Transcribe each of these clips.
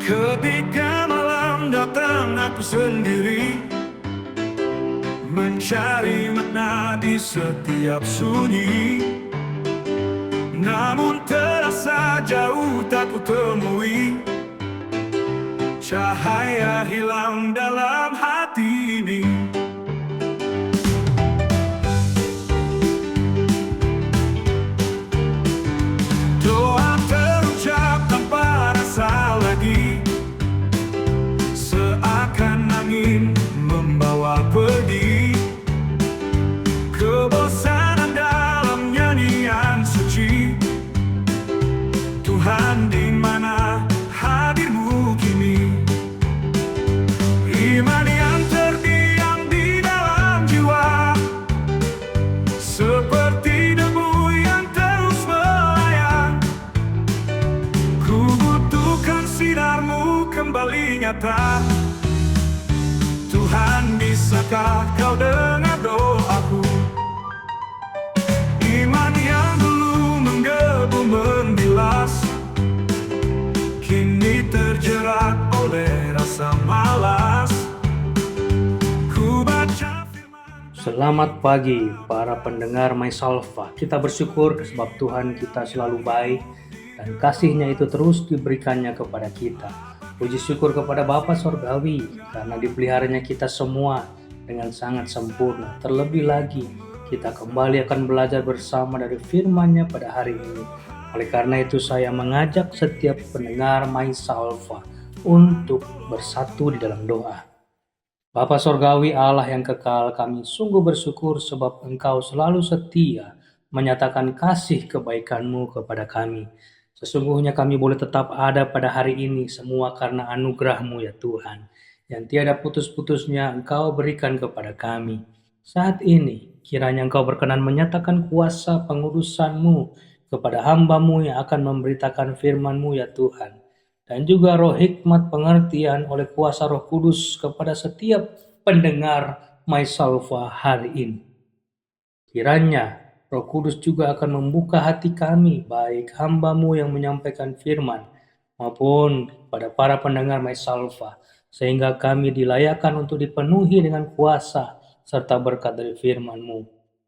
Ketika malam datang aku sendiri, mencari makna di setiap sunyi. Namun terasa jauh tak kutemui cahaya hilang dalam hati ini. Doa terucap tanpa rasa lagi, seakan angin membawa pergi kebosanan dalam nyanyian suci. Tuhan, di mana hadirmu kini? Iman yang terdiam di dalam jiwa, seperti debu yang terus melayang. Ku butuhkan sinarmu kembali nyata. Tuhan, bisakah kau dengar doaku? Iman yang dulu menggebu membilas, kini terjerat oleh rasa malas. Ku baca firman. Selamat pagi para pendengar My Salva. Kita bersyukur sebab Tuhan kita selalu baik dan kasih-Nya itu terus diberikannya kepada kita. Puji syukur kepada Bapa Sorgawi karena dipeliharanya kita semua dengan sangat sempurna. Terlebih lagi kita kembali akan belajar bersama dari firman-Nya pada hari ini. Oleh karena itu saya mengajak setiap pendengar My Salva untuk bersatu di dalam doa. Bapa Sorgawi, Allah yang kekal, kami sungguh bersyukur sebab Engkau selalu setia menyatakan kasih kebaikan-Mu kepada kami. Sesungguhnya kami boleh tetap ada pada hari ini semua karena anugerah-Mu ya Tuhan, yang tiada putus-putusnya Engkau berikan kepada kami. Saat ini kiranya Engkau berkenan menyatakan kuasa pengudusan-Mu kepada hamba-Mu yang akan memberitakan firman-Mu ya Tuhan, dan juga roh hikmat pengertian oleh kuasa Roh Kudus kepada setiap pendengar My Salva hari ini. Kiranya Roh Kudus juga akan membuka hati kami, baik hamba-Mu yang menyampaikan firman maupun pada para pendengar My Salva, sehingga kami dilayakkan untuk dipenuhi dengan kuasa serta berkat dari firman-Mu.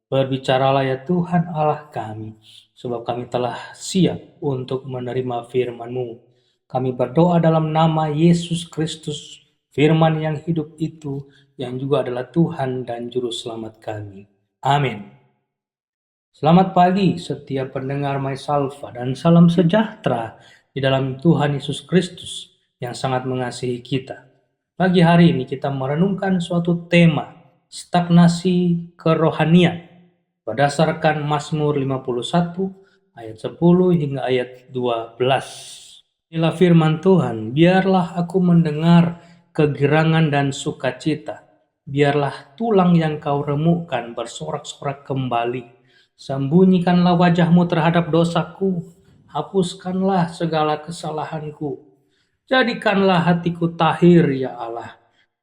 Berbicaralah ya Tuhan Allah kami, sebab kami telah siap untuk menerima firman-Mu. Kami berdoa dalam nama Yesus Kristus, firman yang hidup itu, yang juga adalah Tuhan dan Juru Selamat kami. Amin. Selamat pagi setiap pendengar My Salva dan salam sejahtera di dalam Tuhan Yesus Kristus yang sangat mengasihi kita. Pagi hari ini kita merenungkan suatu tema, stagnasi kerohanian, berdasarkan Mazmur 51 ayat 10 hingga ayat 12. Inilah firman Tuhan, biarlah aku mendengar kegirangan dan sukacita, biarlah tulang yang kau remukkan bersorak-sorak kembali. Sembunyikanlah wajah-Mu terhadap dosaku, hapuskanlah segala kesalahanku. Jadikanlah hatiku tahir ya Allah,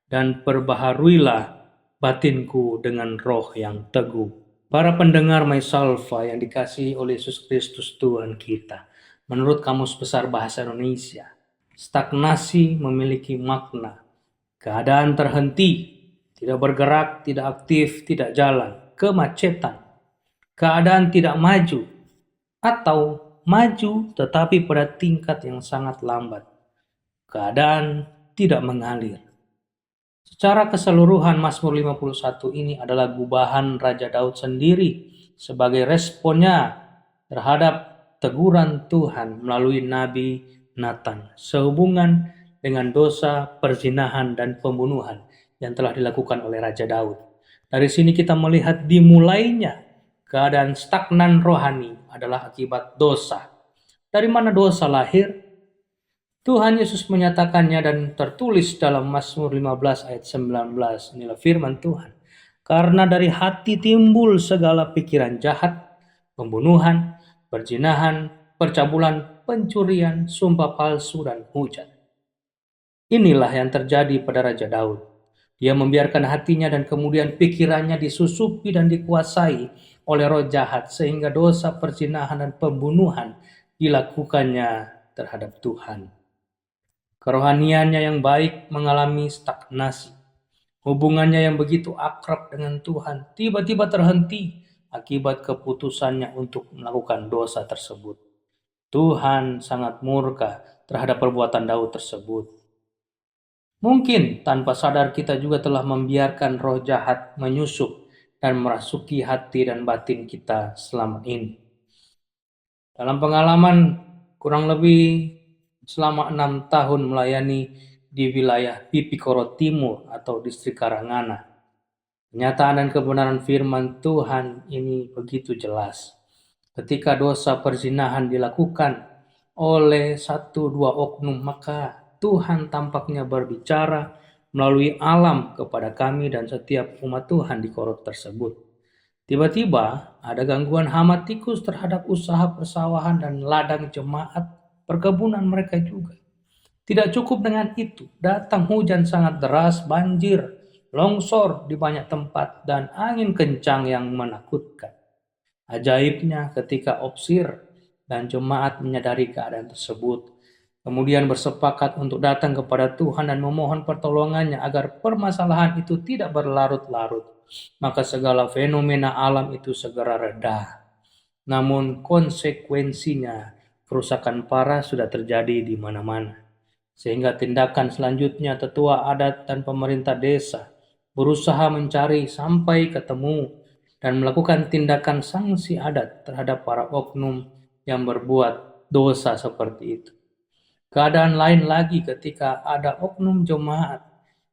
dan perbaharuilah batinku dengan roh yang teguh. Para pendengar My Salva yang dikasihi oleh Yesus Kristus Tuhan kita, menurut Kamus Besar Bahasa Indonesia, stagnasi memiliki makna keadaan terhenti, tidak bergerak, tidak aktif, tidak jalan, kemacetan, keadaan tidak maju, atau maju tetapi pada tingkat yang sangat lambat, keadaan tidak mengalir. Secara keseluruhan Mazmur 51 ini adalah gubahan Raja Daud sendiri sebagai responnya terhadap teguran Tuhan melalui Nabi Nathan sehubungan dengan dosa, perzinahan, dan pembunuhan yang telah dilakukan oleh Raja Daud. Dari sini kita melihat dimulainya keadaan stagnan rohani adalah akibat dosa. Dari mana dosa lahir? Tuhan Yesus menyatakannya dan tertulis dalam Mazmur 15 ayat 19. Inilah firman Tuhan. Karena dari hati timbul segala pikiran jahat, pembunuhan, perzinahan, percabulan, pencurian, sumpah palsu, dan hujat. Inilah yang terjadi pada Raja Daud. Dia membiarkan hatinya dan kemudian pikirannya disusupi dan dikuasai oleh roh jahat sehingga dosa perzinahan dan pembunuhan dilakukannya terhadap Tuhan. Kerohaniannya yang baik mengalami stagnasi. Hubungannya yang begitu akrab dengan Tuhan tiba-tiba terhenti akibat keputusannya untuk melakukan dosa tersebut. Tuhan sangat murka terhadap perbuatan Daud tersebut. Mungkin tanpa sadar kita juga telah membiarkan roh jahat menyusup dan merasuki hati dan batin kita selama ini. Dalam pengalaman kurang lebih selama 6 tahun melayani di wilayah Pipikoro Timur atau distrik Karangana, kenyataan dan kebenaran firman Tuhan ini begitu jelas. Ketika dosa perzinahan dilakukan oleh 1-2 oknum, maka Tuhan tampaknya berbicara melalui alam kepada kami dan setiap umat Tuhan di Korot tersebut. Tiba-tiba ada gangguan hama tikus terhadap usaha persawahan dan ladang jemaat perkebunan mereka juga. Tidak cukup dengan itu, datang hujan sangat deras, banjir, longsor di banyak tempat, dan angin kencang yang menakutkan. Ajaibnya ketika Opsir dan jemaat menyadari keadaan tersebut, kemudian bersepakat untuk datang kepada Tuhan dan memohon pertolongannya agar permasalahan itu tidak berlarut-larut, maka segala fenomena alam itu segera reda. Namun konsekuensinya kerusakan parah sudah terjadi di mana-mana. Sehingga tindakan selanjutnya tetua adat dan pemerintah desa berusaha mencari sampai ketemu dan melakukan tindakan sanksi adat terhadap para oknum yang berbuat dosa seperti itu. Keadaan lain lagi ketika ada oknum jemaat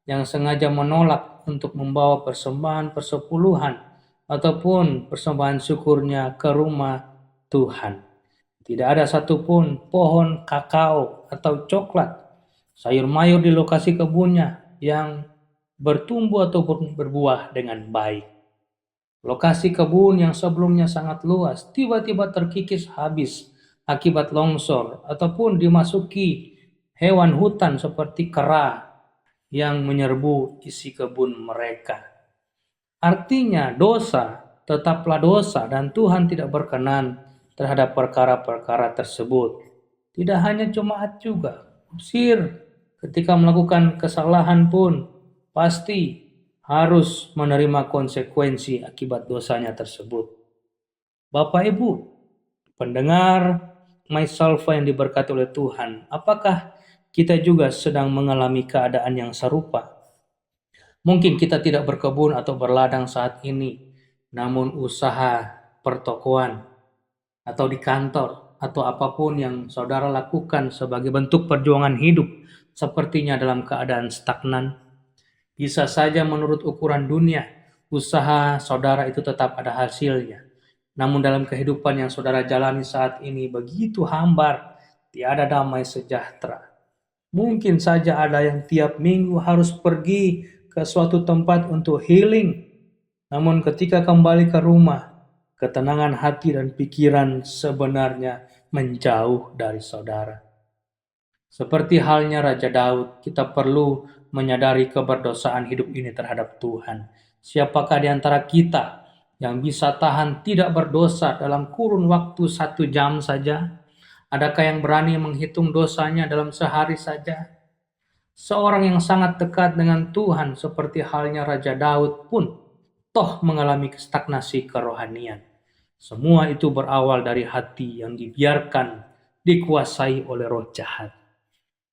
yang sengaja menolak untuk membawa persembahan persepuluhan ataupun persembahan syukurnya ke rumah Tuhan. Tidak ada satupun pohon kakao atau coklat, sayur mayur di lokasi kebunnya yang bertumbuh ataupun berbuah dengan baik. Lokasi kebun yang sebelumnya sangat luas tiba-tiba terkikis habis akibat longsor ataupun dimasuki hewan hutan seperti kera yang menyerbu isi kebun mereka. Artinya dosa tetaplah dosa dan Tuhan tidak berkenan terhadap perkara-perkara tersebut. Tidak hanya jemaat juga, Mesir ketika melakukan kesalahan pun pasti harus menerima konsekuensi akibat dosanya tersebut. Bapak Ibu, pendengar myself yang diberkati oleh Tuhan, apakah kita juga sedang mengalami keadaan yang serupa? Mungkin kita tidak berkebun atau berladang saat ini, namun usaha pertokoan atau di kantor atau apapun yang saudara lakukan sebagai bentuk perjuangan hidup sepertinya dalam keadaan stagnan. Bisa saja menurut ukuran dunia, usaha saudara itu tetap ada hasilnya. Namun dalam kehidupan yang saudara jalani saat ini begitu hambar, tiada damai sejahtera. Mungkin saja ada yang tiap minggu harus pergi ke suatu tempat untuk healing. Namun ketika kembali ke rumah, ketenangan hati dan pikiran sebenarnya menjauh dari saudara. Seperti halnya Raja Daud, kita perlu menyadari keberdosaan hidup ini terhadap Tuhan. Siapakah di antara kita yang bisa tahan tidak berdosa dalam kurun waktu 1 jam saja? Adakah yang berani menghitung dosanya dalam sehari saja? Seorang yang sangat dekat dengan Tuhan seperti halnya Raja Daud pun toh mengalami stagnasi kerohanian. Semua itu berawal dari hati yang dibiarkan dikuasai oleh roh jahat.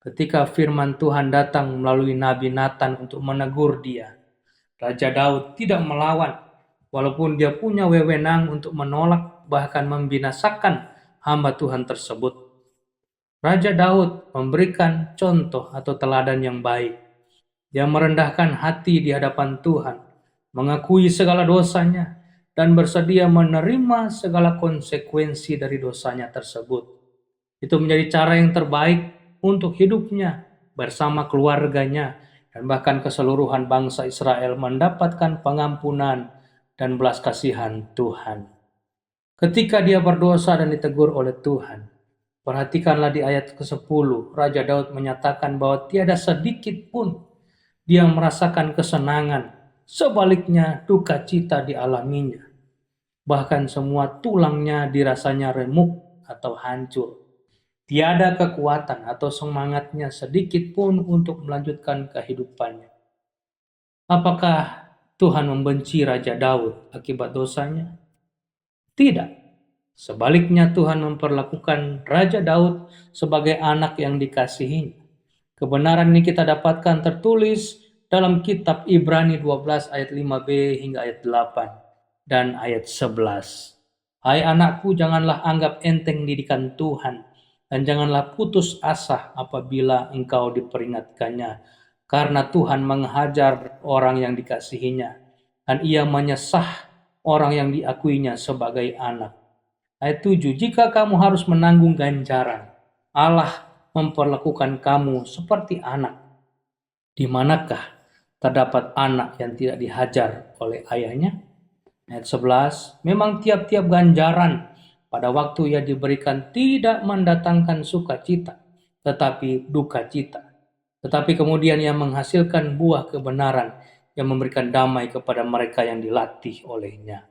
Ketika firman Tuhan datang melalui Nabi Nathan untuk menegur dia, Raja Daud tidak melawan, walaupun dia punya wewenang untuk menolak bahkan membinasakan hamba Tuhan tersebut. Raja Daud memberikan contoh atau teladan yang baik. Dia merendahkan hati di hadapan Tuhan, mengakui segala dosanya, dan bersedia menerima segala konsekuensi dari dosanya tersebut. Itu menjadi cara yang terbaik untuk hidupnya bersama keluarganya dan bahkan keseluruhan bangsa Israel mendapatkan pengampunan dan belas kasihan Tuhan. Ketika dia berdosa dan ditegur oleh Tuhan, perhatikanlah di ayat ke-10, Raja Daud menyatakan bahwa tiada sedikit pun dia merasakan kesenangan, sebaliknya duka cita dialaminya. Bahkan semua tulangnya dirasanya remuk atau hancur. Tiada kekuatan atau semangatnya sedikit pun untuk melanjutkan kehidupannya. Apakah Tuhan membenci Raja Daud akibat dosanya? Tidak. Sebaliknya Tuhan memperlakukan Raja Daud sebagai anak yang dikasihinya. Kebenaran ini kita dapatkan tertulis dalam kitab Ibrani 12 ayat 5b hingga ayat 8 dan ayat 11. Hai anakku, janganlah anggap enteng didikan Tuhan dan janganlah putus asa apabila engkau diperingatkannya, karena Tuhan menghajar orang yang dikasihinya dan ia menyesah orang yang diakuinya sebagai anak. Ayat 7, jika kamu harus menanggung ganjaran, Allah memperlakukan kamu seperti anak. Di manakah terdapat anak yang tidak dihajar oleh ayahnya? Ayat 11, memang tiap-tiap ganjaran pada waktu ia diberikan tidak mendatangkan sukacita, tetapi duka cita. Tetapi kemudian ia menghasilkan buah kebenaran yang memberikan damai kepada mereka yang dilatih olehnya.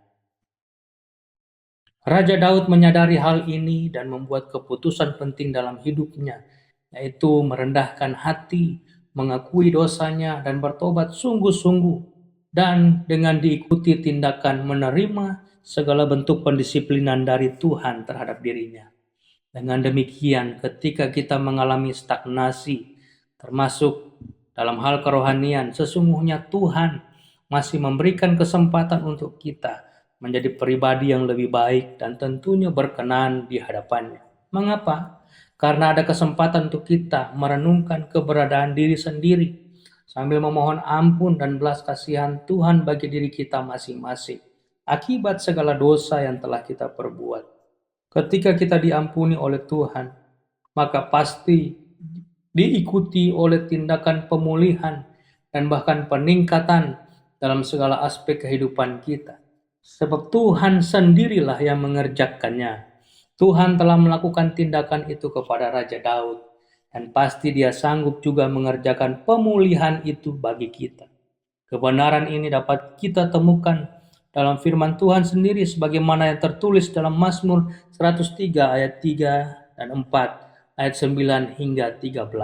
Raja Daud menyadari hal ini dan membuat keputusan penting dalam hidupnya, yaitu merendahkan hati, mengakui dosanya, dan bertobat sungguh-sungguh, dan dengan diikuti tindakan menerima segala bentuk pendisiplinan dari Tuhan terhadap dirinya. Dengan demikian, ketika kita mengalami stagnasi, termasuk dalam hal kerohanian, sesungguhnya Tuhan masih memberikan kesempatan untuk kita menjadi pribadi yang lebih baik dan tentunya berkenan di hadapannya. Mengapa? Karena ada kesempatan untuk kita merenungkan keberadaan diri sendiri sambil memohon ampun dan belas kasihan Tuhan bagi diri kita masing-masing akibat segala dosa yang telah kita perbuat. Ketika kita diampuni oleh Tuhan, maka pasti diikuti oleh tindakan pemulihan dan bahkan peningkatan dalam segala aspek kehidupan kita. Sebab Tuhan sendirilah yang mengerjakannya. Tuhan telah melakukan tindakan itu kepada Raja Daud, dan pasti Dia sanggup juga mengerjakan pemulihan itu bagi kita. Kebenaran ini dapat kita temukan dalam firman Tuhan sendiri sebagaimana yang tertulis dalam Mazmur 103 ayat 3 dan 4, ayat 9 hingga 13.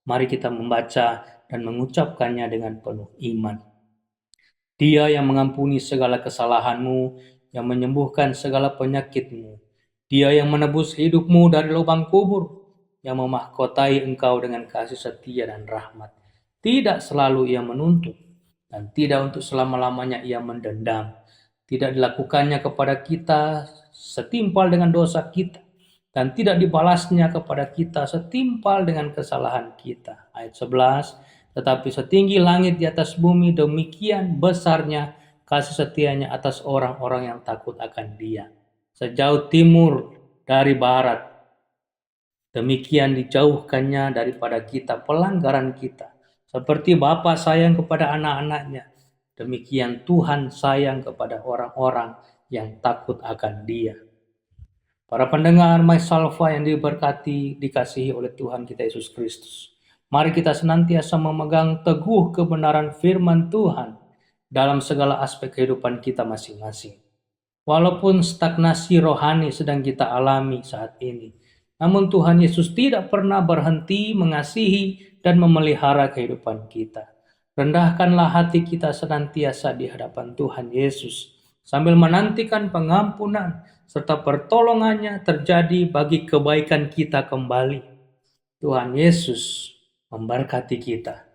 Mari kita membaca dan mengucapkannya dengan penuh iman. Dia yang mengampuni segala kesalahanmu, yang menyembuhkan segala penyakitmu. Dia yang menebus hidupmu dari lubang kubur, yang memahkotai engkau dengan kasih setia dan rahmat. Tidak selalu ia menuntut, dan tidak untuk selama-lamanya ia mendendam. Tidak dilakukannya kepada kita setimpal dengan dosa kita, dan tidak dibalasnya kepada kita setimpal dengan kesalahan kita. Ayat 11, tetapi setinggi langit di atas bumi, demikian besarnya kasih setianya atas orang-orang yang takut akan Dia. Sejauh timur dari barat, demikian dijauhkannya daripada kita pelanggaran kita. Seperti Bapa sayang kepada anak-anaknya, demikian Tuhan sayang kepada orang-orang yang takut akan Dia. Para pendengar My Salva yang diberkati, dikasihi oleh Tuhan kita Yesus Kristus. Mari kita senantiasa memegang teguh kebenaran firman Tuhan dalam segala aspek kehidupan kita masing-masing. Walaupun stagnasi rohani sedang kita alami saat ini, namun Tuhan Yesus tidak pernah berhenti mengasihi dan memelihara kehidupan kita. Rendahkanlah hati kita senantiasa di hadapan Tuhan Yesus, sambil menantikan pengampunan serta pertolongannya terjadi bagi kebaikan kita kembali. Tuhan Yesus memberkati kita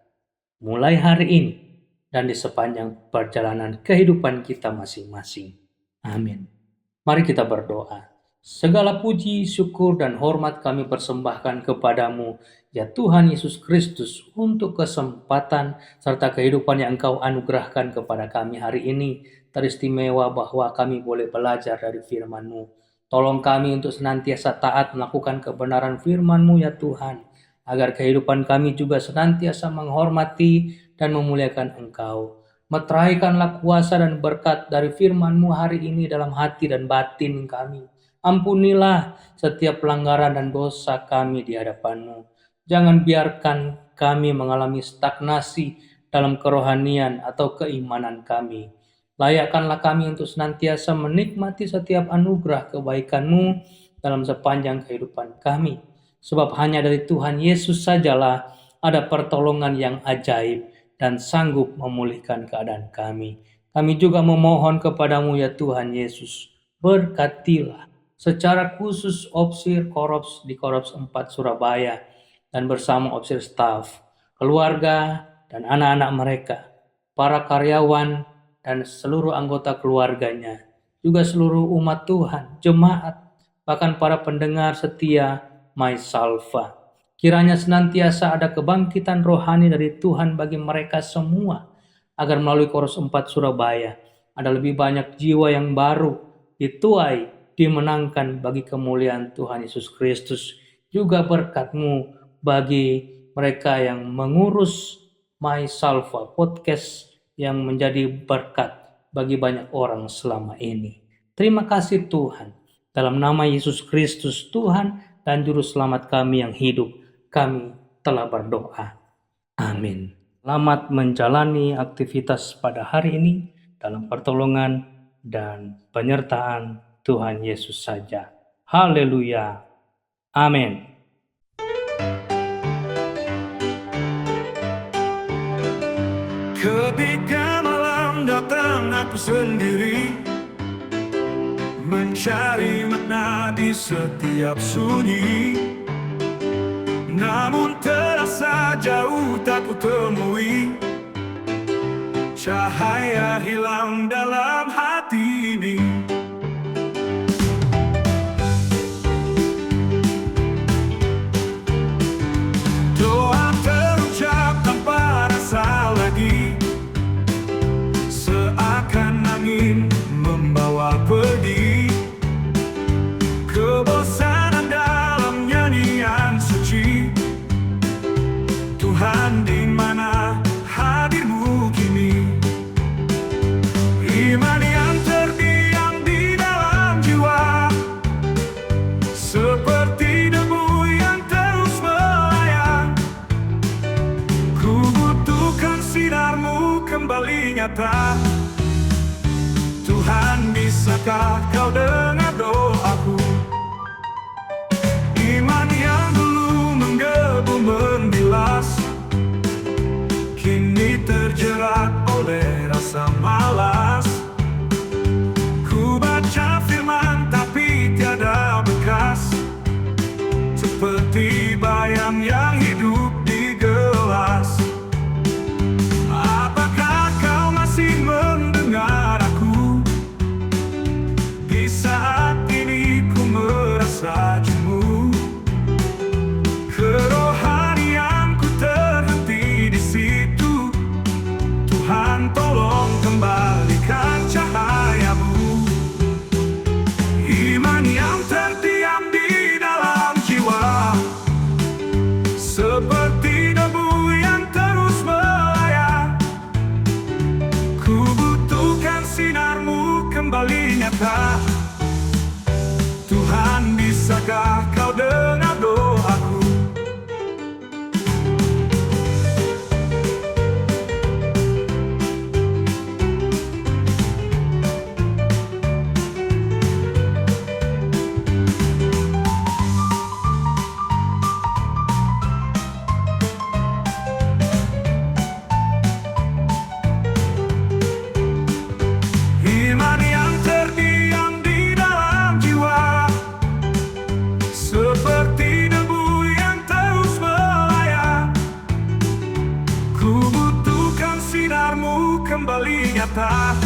mulai hari ini dan di sepanjang perjalanan kehidupan kita masing-masing. Amin. Mari kita berdoa. Segala puji, syukur, dan hormat kami persembahkan kepadamu, ya Tuhan Yesus Kristus, untuk kesempatan serta kehidupan yang Engkau anugerahkan kepada kami hari ini. Teristimewa bahwa kami boleh belajar dari firman-Mu. Tolong kami untuk senantiasa taat melakukan kebenaran firman-Mu, ya Tuhan, agar kehidupan kami juga senantiasa menghormati dan memuliakan Engkau. Meteraikanlah kuasa dan berkat dari firman-Mu hari ini dalam hati dan batin kami. Ampunilah setiap pelanggaran dan dosa kami di hadapan-Mu. Jangan biarkan kami mengalami stagnasi dalam kerohanian atau keimanan kami. Layakkanlah kami untuk senantiasa menikmati setiap anugerah kebaikan-Mu dalam sepanjang kehidupan kami. sebab hanya dari Tuhan Yesus sajalah ada pertolongan yang ajaib dan sanggup memulihkan keadaan kami. Kami juga memohon kepadamu ya Tuhan Yesus, berkatilah secara khusus Opsir Korops di Korops 4 Surabaya dan bersama Opsir staf, keluarga dan anak-anak mereka, para karyawan dan seluruh anggota keluarganya, juga seluruh umat Tuhan, jemaat, bahkan para pendengar setia My Salva. Kiranya senantiasa ada kebangkitan rohani dari Tuhan bagi mereka semua, agar melalui Koros 4 Surabaya ada lebih banyak jiwa yang baru dituai, dimenangkan bagi kemuliaan Tuhan Yesus Kristus. Juga berkat-Mu bagi mereka yang mengurus My Salva podcast yang menjadi berkat bagi banyak orang selama ini. Terima kasih Tuhan. Dalam nama Yesus Kristus Tuhan dan Juru Selamat kami yang hidup, kami telah berdoa. Amin. Selamat menjalani aktivitas pada hari ini dalam pertolongan dan penyertaan Tuhan Yesus saja. Haleluya. Amin. Ketika malam datang aku sendiri, mencari makna di setiap sunyi, namun terasa jauh tak kutemui. Cahaya hilang dalam hati ini. Doa terucap tanpa rasa lagi, seakan angin membawa pergi. Kebosanan dalam nyanyian suci. Tuhan, di mana hadir-Mu kini? Iman yang terdiam di dalam jiwa, seperti debu yang terus melayang. Ku butuhkan sinar-Mu kembali nyata. Tuhan, bisakah Kau dengar doaku? Iman yang dulu menggebu membilas, kini terjerat oleh rasa malas. Ku baca firman tapi tiada bekas, seperti bayang yang hidup di gelas. Apakah Kau masih mendengar aku? Di saat ini ku merasa jemu. Kerohanianku terhenti di situ. Tuhan, tolong kembalikan cahaya-Mu. Iman yang terdiam di dalam jiwa, seperti debu yang terus melayang. Ku butuhkan sinar-Mu kembali nyata. Tuhan, bisakah Kau dengar doaku? Iman yang terdiam di dalam jiwa, seperti debu yang terus melayang. Ku butuhkan sinar-Mu kembali nyata.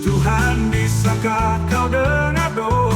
Tuhan, bisakah Kau dengar doa?